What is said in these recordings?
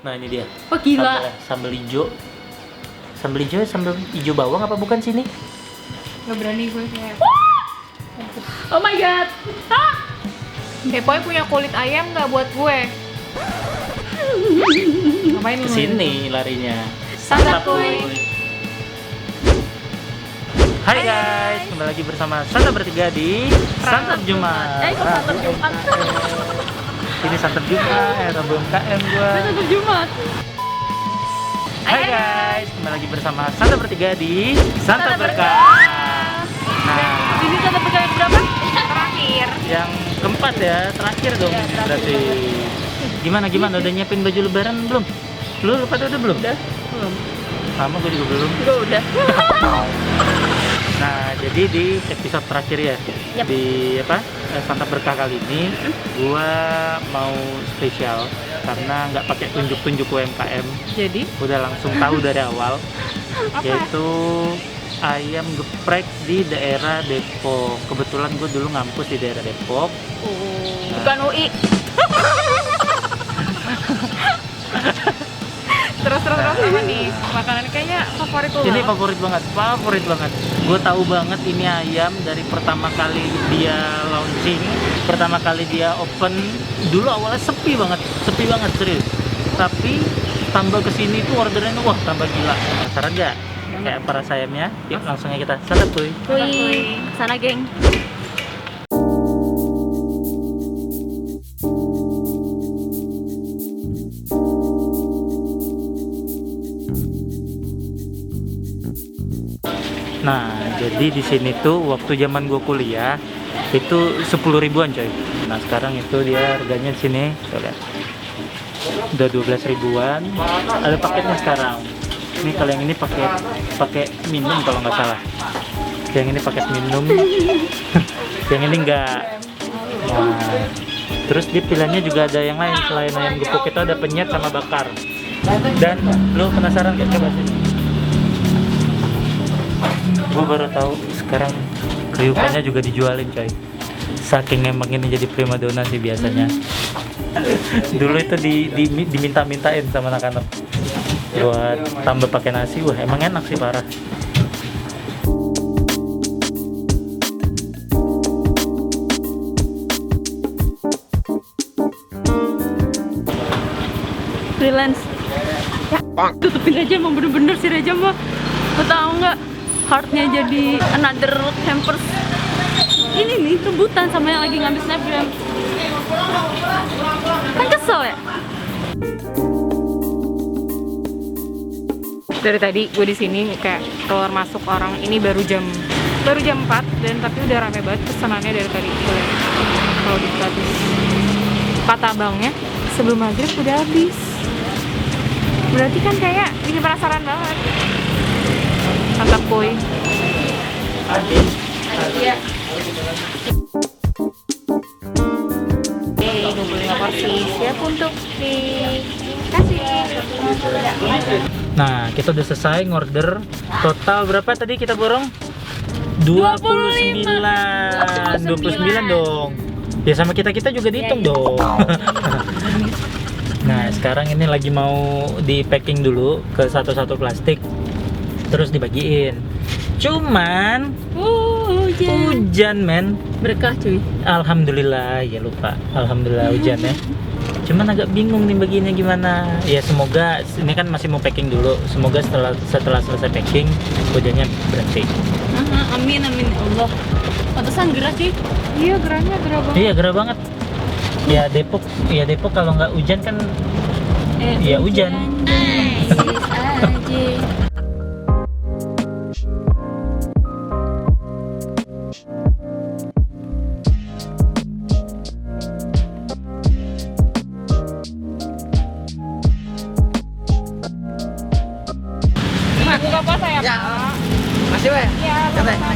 Nah ini dia. Oh gila. Sambal hijau. Sambal hijau, sambal hijau bawang apa bukan sini? Nggak berani gue kayak. Oh my god. Kepoy punya kulit ayam nggak buat gue? Ngapain lu? Kesini larinya. Santap Kuy. Hai guys, kembali lagi bersama Santap bertiga di Santap Jumat. Kok Santap Jumat? Ini Santap Jumat, belum KM gua. Santap Jumat. Hai guys, kembali lagi bersama Santap bertiga di Santap Berkah. Nah, Ini santap berkah yang berapa? Terakhir. yang keempat ya, terakhir dong Ya, ini terakhir. berarti. Gimana? Udah nyiapin baju lebaran belum? Lu pada udah belum? Udah. Belum. Sama gue juga belum. Gue udah. Nah, jadi di episode terakhir ya, Yap. di Santap Berkah kali ini, gua mau spesial karena nggak pakai tunjuk-tunjuk UMKM, Jadi? udah langsung tahu dari awal, Apa? yaitu ayam geprek di daerah Depok. Kebetulan gue dulu ngampus di daerah Depok. Bukan UI. terus apa nih makanan kayaknya favorit lo? Ini favorit banget. Gue tahu banget ini ayam dari pertama kali dia launching, pertama kali dia open. Dulu awalnya sepi banget serius. Tapi tambah kesini tuh orderannya wah tambah gila. Penasaran nggak? Kayak para sayapnya? Yuk langsung aja kita santap Kuy. Kuy, sana geng. Nah, jadi di sini tuh waktu zaman gue kuliah itu 10 ribuan coy. Nah, sekarang itu dia harganya di sini, tuh lihat. Udah 12 ribuan. Ada paketnya sekarang. Ini kalau yang ini pakai minum kalau nggak salah. Yang ini paket minum. Yang ini enggak. Nah, terus di pilihannya juga ada yang lain selain ayam gepuk, itu ada penyet sama bakar. Dan lo penasaran gak? Coba sini. Gue baru tahu sekarang kriukannya juga dijualin coy. Saking emang ini jadi primadona sih biasanya. Dulu itu diminta-mintain sama anak-anak buat tambah pakai nasi. Wah emang enak sih parah. Freelance. Ya, tutupin aja emang bener-bener si Reja mah. Lo tau nggak? Heartnya jadi another hampers. Ini nih rebutan sama yang lagi ngambil snapgram. Kan kesel ya? Dari tadi gue di sini kayak keluar masuk orang. Ini baru jam 4 dan tapi udah rame banget pesanannya dari tadi. Kalau di status kata abangnya sebelum maghrib udah habis. Berarti kan kayak bikin penasaran banget. Santap Kuy. Iya. Oke, 25 porsi siap untuk dikasih. Nah kita udah selesai ngorder. Total berapa tadi kita borong? 29 dong. Ya sama kita juga dihitung dong. Nah sekarang ini lagi mau di packing dulu ke satu-satu plastik, terus dibagiin. Cuman hujan men. Berkah cuy. Alhamdulillah ya lupa. Alhamdulillah hujan ya. Cuman agak bingung nih bagiinnya gimana. Ya semoga ini kan masih mau packing dulu. Semoga setelah selesai packing hujannya berhenti. Amin Allah. Pantesan gerah sih. Iya gerahnya gerah banget. Iya gerah banget. Ya Depok kalau nggak hujan kan ya hujan. Buka puasa ya, Pak? Masih weh? Iya, sama-sama.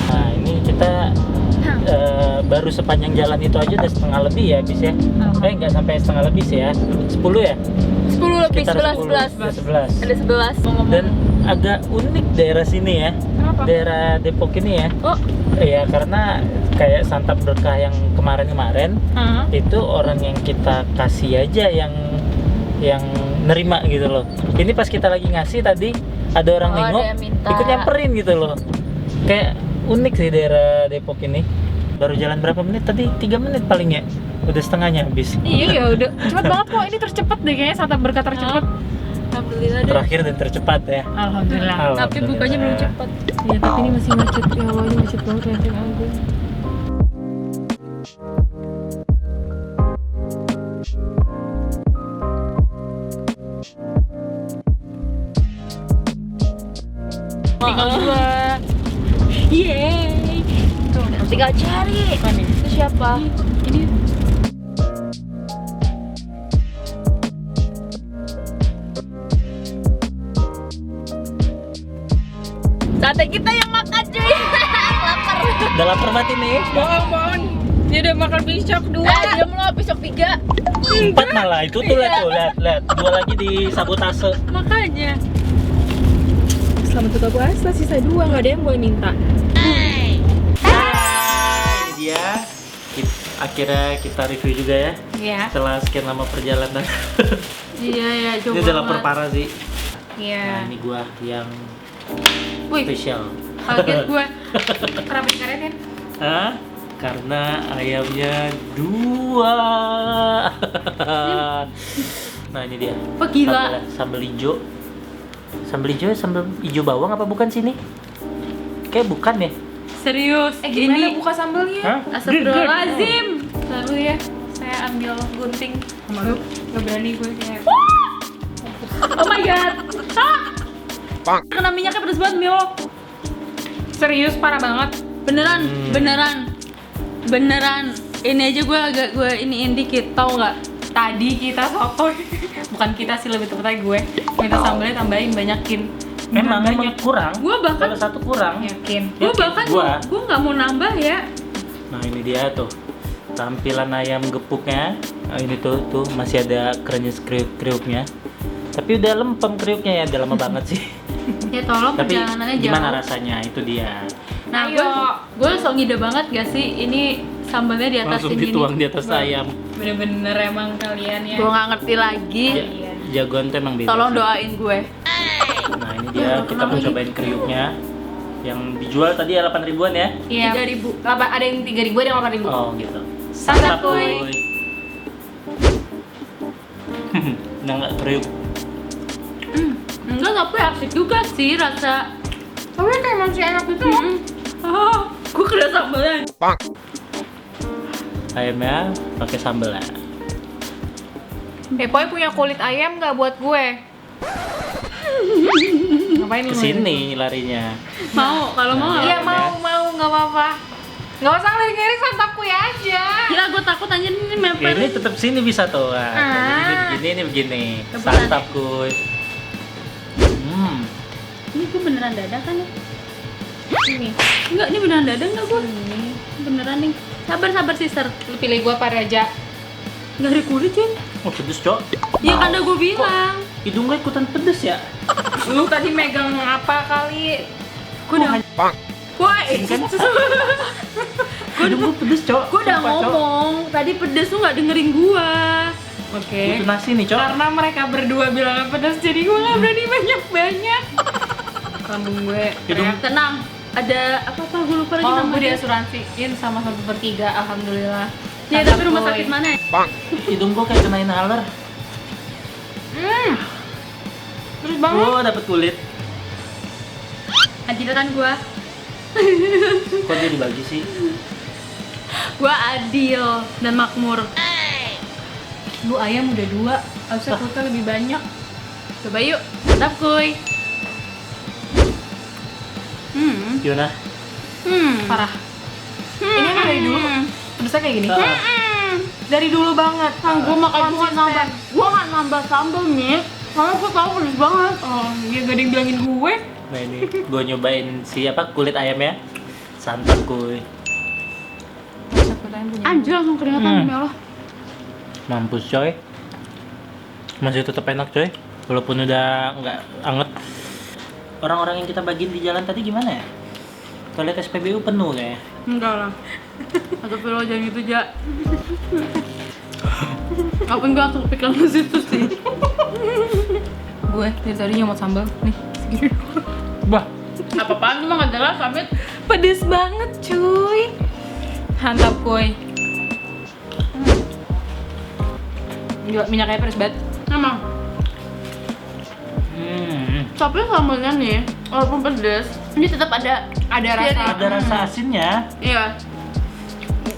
Nah ini kita baru sepanjang jalan itu aja udah setengah lebih ya habis ya. Nggak sampai setengah lebih sih ya. 10 ya? 10 lebih, Sekitar 11. 11. Ada 11. Dan agak unik daerah sini ya. Kenapa? Daerah Depok ini ya. Oh, Ya karena kayak Santap Berkah yang kemarin-kemarin itu orang yang kita kasih aja yang yang nerima gitu loh. Ini pas kita lagi ngasih tadi ada orang Oh, nengok ada yang minta. ikut nyamperin gitu loh. Kayak unik sih daerah Depok ini. Baru jalan berapa menit tadi? 3 menit paling ya. Udah setengahnya habis. Iya ya udah cepet banget kok, ini tercepat deh kayaknya, santap berkat tercepat. Alhamdulillah deh. Terakhir dan tercepat ya. Alhamdulillah. Tapi bukanya belum cepat. Iya tapi ini masih macet, ya Allah ini macet banget Lenteng Agung. Tinggal 2. Yeay. Tuh, Tinggal cari. mana? Itu siapa? Ini Sate kita yang makan cuy. Lapar. Udah lapar mati nih. bohong. Dia udah makan pisok 2. Dia belum besok 3. 4 malah itu tuh lihat. 2 lagi di sabotase. Makanya. Selamat buka puasa, sisa 2, nggak ada yang boleh minta. Ini dia. Akhirnya kita review juga ya. Iya. Setelah sekian lama perjalanan. Iya ya, coba. Ini udah lapar parah sih. Iya. Nah, ini gua yang Wih, spesial. kaget gue. Kenapa dikaretin? Hah? Karena ayamnya 2. Nah, ini dia. Wah, gila. Sambal hijau. Sambal hijau ya, sambal hijau bawang apa bukan sini? Kayak bukan ya? Serius. Gimana Ini buka sambelnya? Hah? Astagfirullahaladzim. Lalu ya, saya ambil gunting. Malu, gak berani gue kayak. Oh my god. Kena minyaknya pedes banget, Mio. Serius parah banget. Beneran. Ini aja gue iniin dikit, tau nggak? Tadi kita sotoy. Bukan kita sih, lebih tepatnya gue. Minta sambalnya tambahin, banyakin. Memang banyak. kurang. Gue bahkan Salah satu kurang. Yakin. gue bahkan Gua. gue nggak mau nambah ya. Nah, ini dia tuh. Tampilan ayam gepuknya. Nah, ini tuh masih ada krenyes kriuknya. Tapi udah lempem kriuknya ya, udah lama banget sih. Ya tolong Tapi perjalanannya gimana jauh. rasanya? Itu dia. Nah, Ayo. gue langsung ngide banget gak sih ini sambalnya di atas Langsung segini. dituang di atas ayam. Bener-bener emang kalian ya. Gue nggak ngerti lagi. Ya, jagoan tuh emang beda. Tolong sih. doain gue. Nah, ini dia kita mau cobain kriuknya. Yang dijual tadi ya 8 ribuan ya. Iya. 3.000. Ada yang 3.000, ada yang 8.000. Oh, gitu. Santap, kuy. Nah, enggak kriuk. Enggak, tapi asik juga sih rasa. Tapi kayak emang si enak itu. Gue kena sambalnya. Ayamnya pakai sambal lah. Pokoknya punya kulit ayam nggak buat gue? Ngapain lu? Kesini larinya. Mau, kalau mau. Iya mau nggak apa-apa. Nggak usah ngelirik-ngelirik, santap kue aja. Gila, gue takut aja ini mepet. Ini tetap sini bisa tuh. Nah, ini begini. Kebetulan. Santap kuy. Ini gue beneran dada kan ya? Ini. Enggak, ini beneran dada enggak gue? Beneran nih. Sabar sister. Lu pilih gue apa Raja? Enggak ada kulit cuy. Oh, pedes, Cok. Ya kan udah gue bilang. Hidung gue ikutan pedes ya. Lu tadi megang apa kali? Gue udah. Woi, Hidung gue pedes, Cok. gue udah Sumpah, Cok. ngomong. Tadi pedes tuh nggak dengerin gue. Oke. Butuh nasi nih, Cok. Karena mereka berdua bilang pedas, jadi gue nggak berani banyak-banyak. Lambung gue. Hidung. Tenang. Ada apa gue lupa lagi Oh, gue namanya. diasuransiin sama 1/3, alhamdulillah. Ya, Santap, tapi rumah kuy. sakit mana ya? Hidung gue kayak kena inhaler. Terus banget. Oh, dapet kulit. Adil kan gue. Kok dia dibagi sih? Gue adil dan makmur. Lu ayam udah 2, harusnya kulitnya lebih banyak. Coba yuk. Mantap kuy. Gimana? Parah. Ini emang dari dulu pedasnya kayak gini. Dari dulu banget. Gue makan cuma nambah. Gue nggak nambah sambal nih. Karena gue tau pedes banget. Oh, dia gak ada yang bilangin gue. Nah, ini gue nyobain siapa kulit ayamnya. Santap kuy. Anjir langsung keringatan demi Allah. Mampus coy. Masih tetap enak coy. Walaupun udah nggak anget. Orang-orang yang kita bagiin di jalan tadi gimana ya? Toilet SPBU penuh kayaknya. Enggak lah. Astagfirullah, jangan gitu, Ja. Kapan gue langsung kepikiran ke situ sih. gue dari tadi nyomot sambal nih segini. Wah, Apa-apaan cuma nggak jelas, Amit. Pedes banget cuy. Mantap kuy. Gila, minyaknya pedes banget. Emang. Tapi sambalnya nih, walaupun pedes, ini tetap ada Ada rasa. ada rasa asinnya. Iya.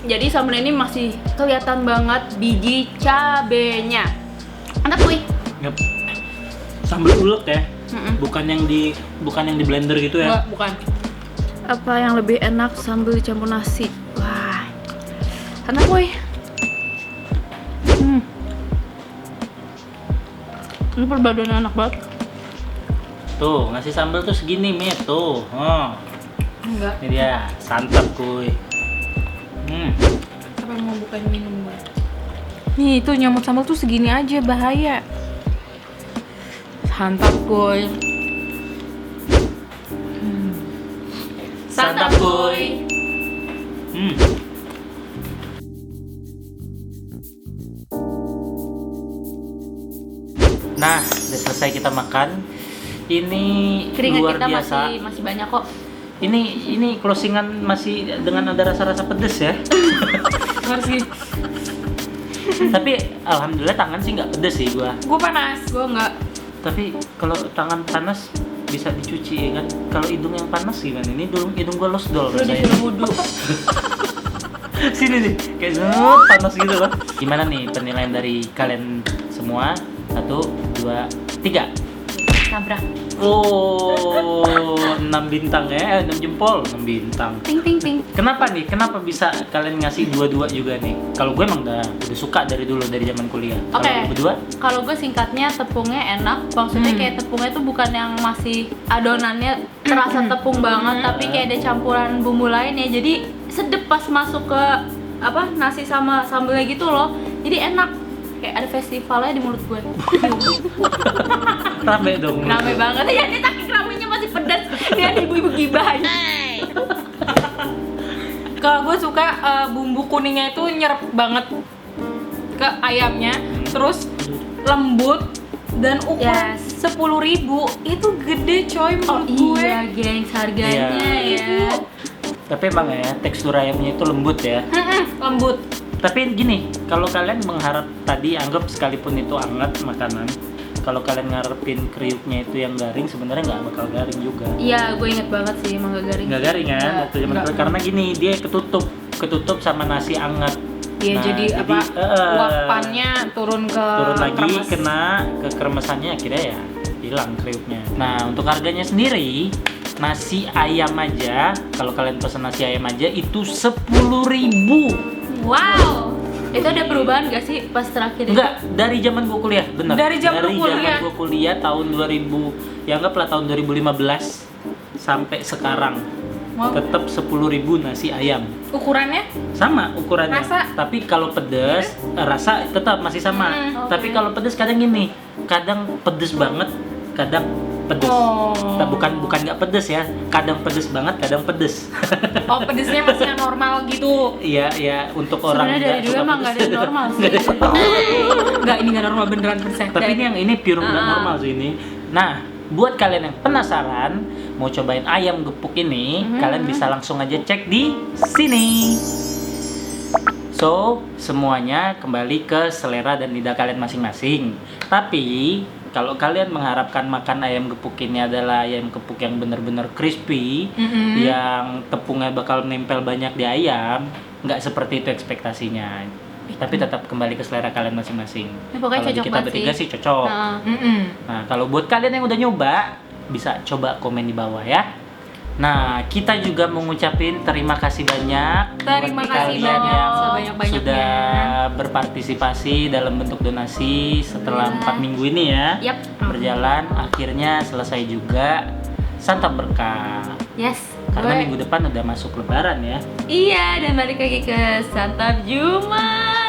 Jadi sambal ini masih kelihatan banget biji cabenya. Mantap kuy. Yep. Sambal ulek ya. Mm-mm. Bukan yang di blender gitu ya. Enggak, bukan. Apa yang lebih enak sambal dicampur nasi? Wah. Mantap kuy. Ini perpaduannya enak banget. Tuh, ngasih sambal tuh segini, Mit. Tuh. Oh. Enggak. Ini dia, santap kuy. Apa yang mau bukain minum gue? Nih, itu nyomot sambal tuh segini aja, bahaya. Santap kuy. Santap kuy. Nah, udah selesai kita makan. Ini Keringat luar kita biasa. masih banyak kok. Ini closingan masih dengan ada rasa-rasa pedes ya. Harus gitu. Tapi alhamdulillah tangan sih nggak pedes sih gua. Gue panas, gue enggak. Tapi kalau tangan panas bisa dicuci ya kan. Kalau hidung yang panas gimana? Ini hidung gua losdol Lu rasanya. disuruh wudhu. Sini nih, kayak panas gitu loh. Gimana nih penilaian dari kalian semua? 1, 2, 3. Nabrak. Oh, 6 bintang ya, 6 jempol, 6 bintang. Ting ting ting. Kenapa nih? Kenapa bisa kalian ngasih 2-2 juga nih? Kalau gue emang udah suka dari dulu, dari zaman kuliah. Oke. Kalau lu berdua? Kalau gue singkatnya tepungnya enak. Maksudnya kayak tepungnya tuh bukan yang masih adonannya terasa tepung banget, tapi kayak ada campuran bumbu lain ya. Jadi sedep pas masuk ke apa nasi sama sambelnya gitu loh. Jadi enak. Kayak ada festivalnya di mulut gue. Rame dong. Rame banget. Ya ini saking ramenya masih pedas. Lihat ibu-ibu gibah. Kalau gue suka bumbu kuningnya itu nyerap banget ke ayamnya, terus lembut dan ukuran Yes. 10.000 itu gede coy Oh menurut gue. iya, gengs harganya Iya. ya. Tapi emang ya, tekstur ayamnya itu lembut ya. Lembut. Tapi gini, kalau kalian mengharap tadi anggap sekalipun itu hangat makanan, kalau kalian ngarepin kriuknya itu yang garing, sebenarnya nggak bakal garing juga. Iya, gue inget banget sih emang gak garing. Nggak garing kan? Nggak, Waktu zaman nggak. dulu. Karena gini, dia ketutup sama nasi hangat. Iya, Nah, jadi apa? Uapannya turun ke turun lagi, kremes. kena ke kremesannya, akhirnya ya hilang kriuknya. Nah, untuk harganya sendiri, nasi ayam aja, kalau kalian pesen nasi ayam aja itu 10.000. Wow. Itu ada perubahan gak sih pas terakhir itu? Enggak, dari zaman gua kuliah, bener. Dari zaman lu kuliah. gua kuliah tahun 2000, ya anggaplah tahun 2015 sampai sekarang. Wow. Tetap 10.000 nasi ayam. Ukurannya Sama ukurannya. Rasa? Tapi kalau pedes, rasa tetap masih sama. Oke. Tapi kalau pedes kadang gini, kadang pedes banget, kadang pedes. Oh. Nah, bukan nggak pedes ya, kadang pedes banget, kadang pedes. oh pedesnya masih yang normal gitu. Iya, iya, untuk orang Sebenarnya dari nggak dulu suka emang gak ada pedes. yang normal sih. Enggak, ini nggak normal beneran persen. Tapi ini yang pure nggak Ah. normal sih ini. Nah, buat kalian yang penasaran mau cobain ayam gepuk ini, kalian bisa langsung aja cek di sini. So, semuanya kembali ke selera dan lidah kalian masing-masing. Tapi, kalau kalian mengharapkan makan ayam gepuk ini adalah ayam gepuk yang benar-benar crispy, yang tepungnya bakal nempel banyak di ayam, nggak seperti itu ekspektasinya. Tapi tetap kembali ke selera kalian masing-masing. Ya, pokoknya Kalau di cocok kita banget bertiga sih. sih cocok. Nah, Nah, kalau buat kalian yang udah nyoba, bisa coba komen di bawah ya. Nah, kita juga mengucapin terima kasih banyak Terima buat kasih kalian banyak, yang sebanyak-banyaknya. sudah berpartisipasi dalam bentuk donasi setelah 4 minggu ini ya. Yap. Berjalan, akhirnya selesai juga. Santap berkah. Yes. Karena Gue- minggu depan udah masuk lebaran ya. Iya, dan balik lagi ke Santap Jumat.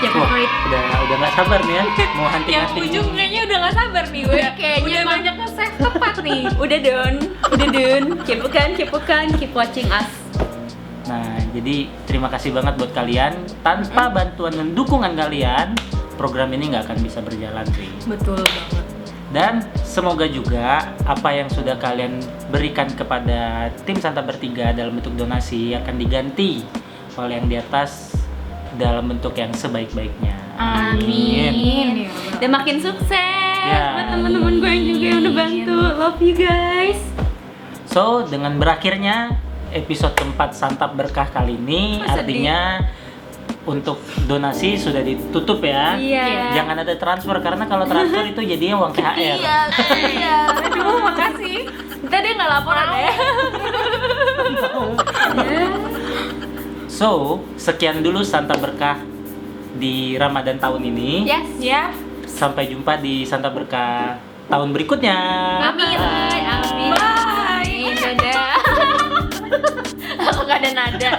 Jangan Wah, pelit. udah nggak sabar nih ya mau Yang hunting-hunting. ujung kayaknya udah gak sabar nih gue. Kayaknya udah emang- banyak nge-save tepat nih. Udah Don. Kepokan, keep watching us. Nah, jadi terima kasih banget buat kalian. Tanpa bantuan dan dukungan kalian, program ini nggak akan bisa berjalan sih. Betul banget. Dan semoga juga apa yang sudah kalian berikan kepada tim Santa Bertiga dalam bentuk donasi akan diganti oleh yang di atas dalam bentuk yang sebaik-baiknya. Amin. Dan makin sukses Ya. buat teman-teman gue yang juga yang udah bantu. Love you guys. So, dengan berakhirnya episode keempat Santap Berkah kali ini, Oh, sedih. artinya untuk donasi sudah ditutup ya. Iya. Jangan ada transfer karena kalau transfer itu jadinya uang THR. Iya. Aduh, makasih. Kita dia nggak laporan ya. So, sekian dulu Santap Berkah di Ramadan tahun ini. Yes. Ya. Sampai jumpa di Santap Berkah tahun berikutnya. Amin. Amin. Bye. Dadah. Aku gak ada nada.